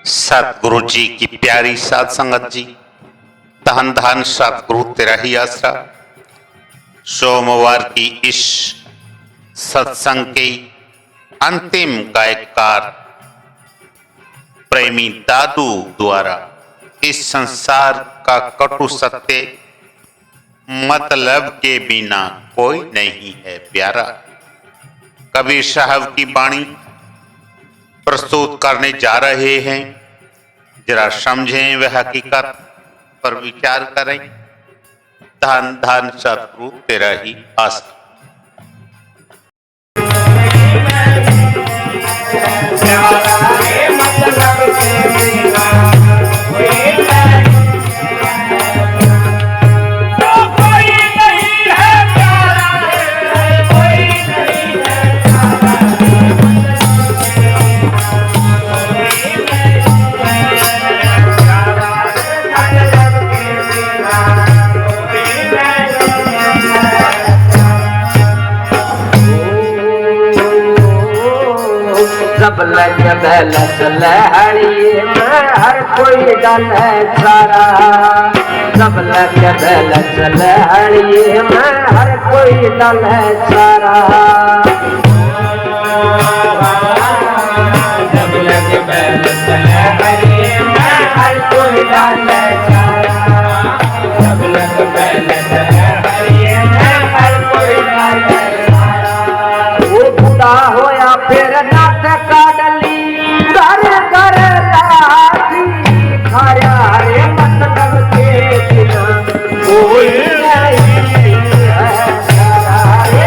सतगुरु जी की प्यारी साध संगत जी, धन धन सतगुरु तेरा ही आसरा। सोमवार की इस सत्संग के अंतिम गायककार प्रेमी दादू द्वारा इस संसार का कटु सत्य मतलब के बिना कोई नहीं है प्यारा, कबीर साहब की वाणी प्रस्तुत करने जा रहे हैं। जरा समझें, वह हकीकत पर विचार करें। धन धन सतगुरु तेरा ही आसरा। लहड़िए में हर कोई डाले सारा, सब लगे लहड़िए में हर कोई डाले सारा। सब लगे लहड़िए में हर कोई डाले सारा, सब लगे लहड़िए में हर कोई डाले सारा। वो बुढ़ा होया फिर नाथ काडली घर घर लाठी खाया रे मतलब के बिना कोई नहीं है सारा रे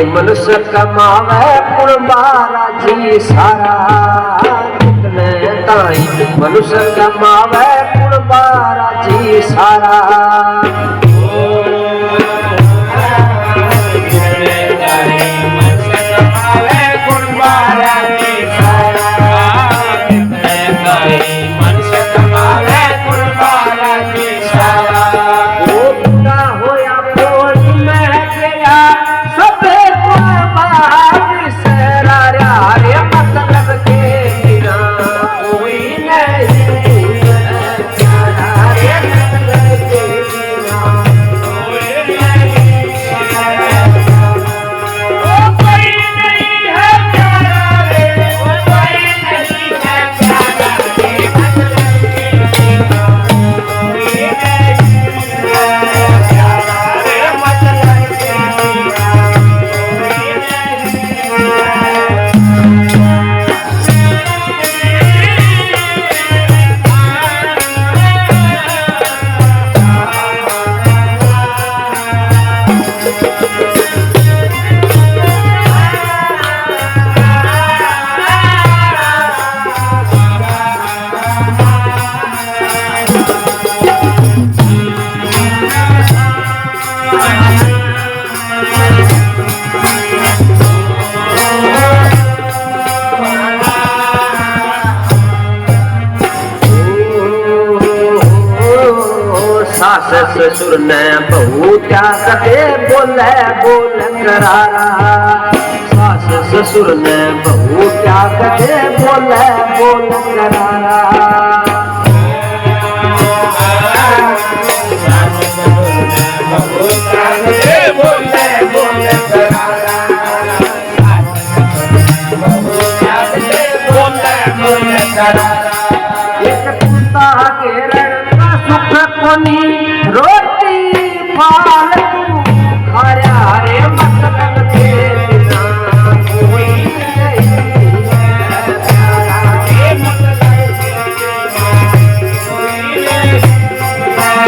मनुष्य कमावे पुरबारा जी सारा, कितने ताई मनुष्य कमावे पुरबारा जी सारा। सास ससुर ने बहू क्या कदे बोले बोल करारा, सास ससुर ने बहू क्या कदे बोले बोल करारा। एक कुत्ता के रण का सुख कोनी रोटी फालतू खाया रे मतलब के बिना कोई नहीं है सारा रे मतलब के बिना कोई नहीं है।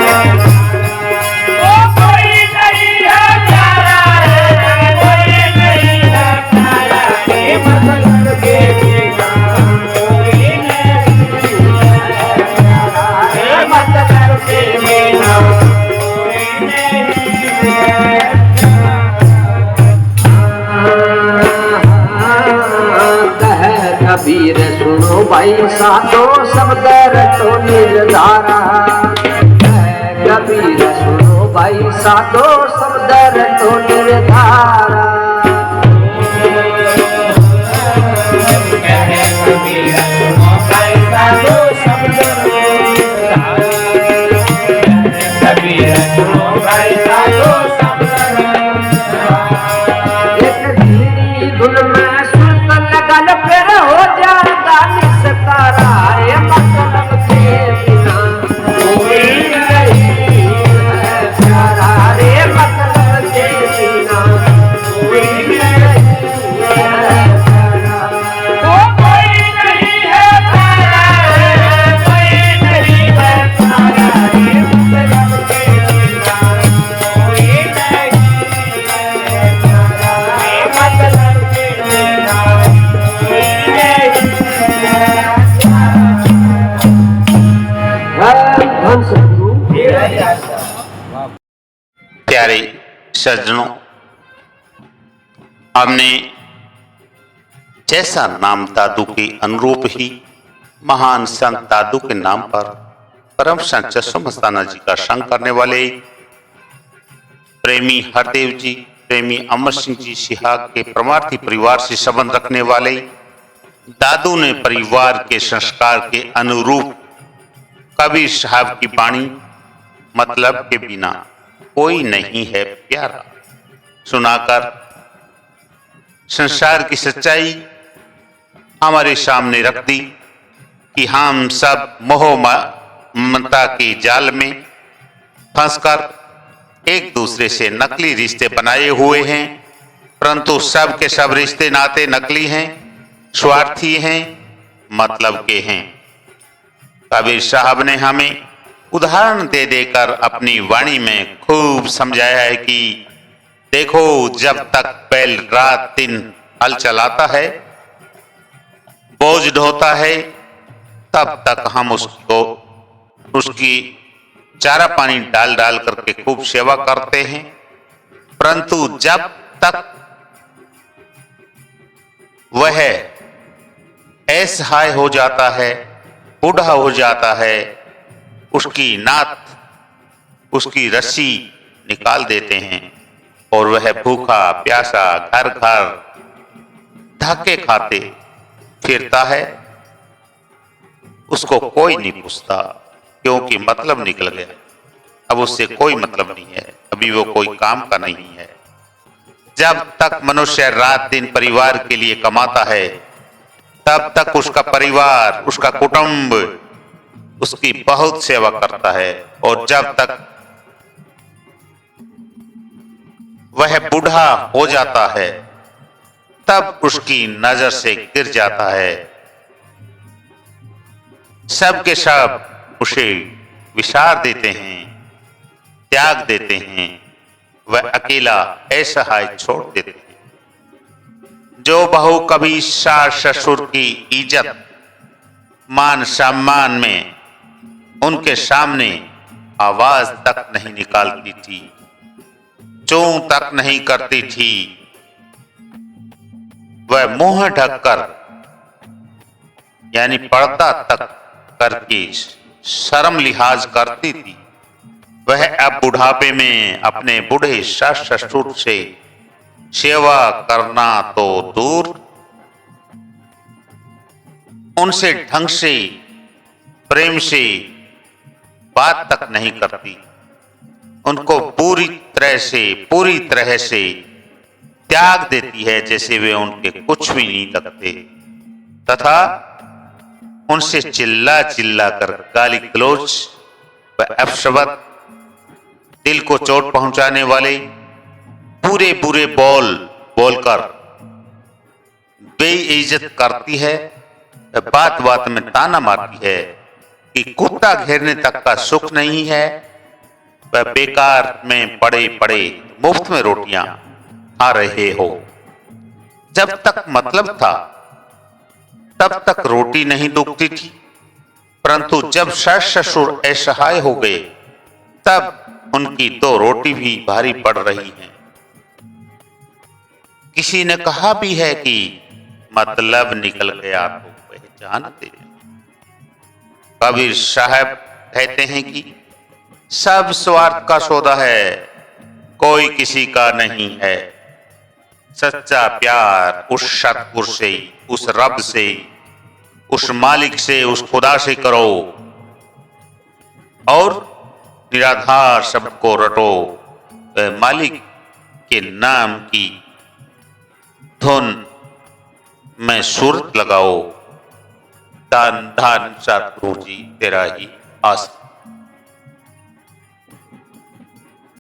ओ कोई नहीं है सारा रे, कोई नहीं है सारा रे मतलब के बिना कोई नहीं सुनो भाई साधो शब्द रटो निर्धारा। कबीर सुनो भाई साधो शब्द रटो निर्धारा। एक धीरी धुन में सुरत लगन फिर हो जाता निस्तारा। ये मतलब के बिना कोई नहीं है प्यारा। रे मतलब के बिना कोई नहीं है प्यारा। ओ कोई नहीं है प्यारा, कोई नहीं है प्यारा। रे मतलब के बिना कोई नहीं है प्यारा। रे मतलब के बिना कोई नहीं है प्यारा। धन सद्गुरु प्यारे सज्जनों, हमने जैसा नाम दादू के अनुरूप ही महान संत दादू के नाम पर परम संत चश्मा मस्ताना जी का संग करने वाले प्रेमी हरदेव जी, प्रेमी अमर सिंह जी सिहाग के परमार्थी परिवार से संबंध रखने वाले दादू ने परिवार के संस्कार के अनुरूप कबीर साहब की वाणी मतलब के बिना कोई नहीं है प्यारा सुनाकर संसार की सच्चाई हमारे सामने रख दी कि हम सब मोह ममता के जाल में फंसकर एक दूसरे से नकली रिश्ते बनाए हुए हैं, परंतु सब के सब रिश्ते नाते नकली हैं, स्वार्थी हैं, मतलब के हैं। कबीर साहब ने हमें उदाहरण दे देकर अपनी वाणी में खूब समझाया है कि देखो, जब तक बैल रात दिन हल चलाता है, बोझ ढोता है, तब तक हम उसकी चारा पानी डाल डाल करके खूब सेवा करते हैं, परंतु जब तक वह असहाय हो जाता है, बूढ़ा हो जाता है, उसकी नात, उसकी रस्सी निकाल देते हैं और वह भूखा प्यासा घर घर धक्के खाते फिरता है, उसको कोई नहीं पूछता, क्योंकि मतलब निकल गया। अब उससे कोई मतलब नहीं है, अभी वो कोई काम का नहीं है। जब तक मनुष्य रात दिन परिवार के लिए कमाता है, तब तक उसका परिवार, उसका कुटुंब उसकी बहुत सेवा करता है, और जब तक वह बूढ़ा हो जाता है, तब उसकी नजर से गिर जाता है। सब के सब उसे विसार देते हैं, त्याग देते हैं, वह अकेला असहाय छोड़ देते हैं। जो बहू कभी सास ससुर की इज्जत मान सम्मान में उनके सामने आवाज तक नहीं निकालती थी, चूं तक नहीं करती थी, वह मुंह ढककर यानी पर्दा तक करके शर्म लिहाज करती थी, वह अब बुढ़ापे में अपने बूढ़े सास ससुर से सेवा करना तो दूर, उनसे ढंग से प्रेम से बात तक नहीं करती, उनको पूरी तरह से त्याग देती है, जैसे वे उनके कुछ भी नहीं लगते, तथा उनसे चिल्ला चिल्ला कर गाली गलौज व अपशब्द, दिल को चोट पहुंचाने वाले पूरे बुरे बोल बोलकर बेइज्जत करती है। बात बात में ताना मारती है कि कुत्ता घेरने तक का सुख नहीं है, वह बेकार में पड़े पड़े मुफ्त में रोटियां खा रहे हो। जब तक मतलब था तब तक रोटी नहीं दुखती थी, परंतु जब सास ससुर असहाय हो गए, तब उनकी तो रोटी भी भारी पड़ रही है। किसी ने कहा भी है कि मतलब निकल गया तो जानते हैं। कबीर साहब कहते हैं कि सब स्वार्थ का सौदा है, कोई किसी का नहीं है। सच्चा प्यार उस सतगुरु से, उस रब से, उस मालिक से, उस खुदा से करो और निराधार शब्द को रटो। मालिक के नाम की धुन में सूरत लगाओ। धन धन सतगुरु जी तेरा ही आस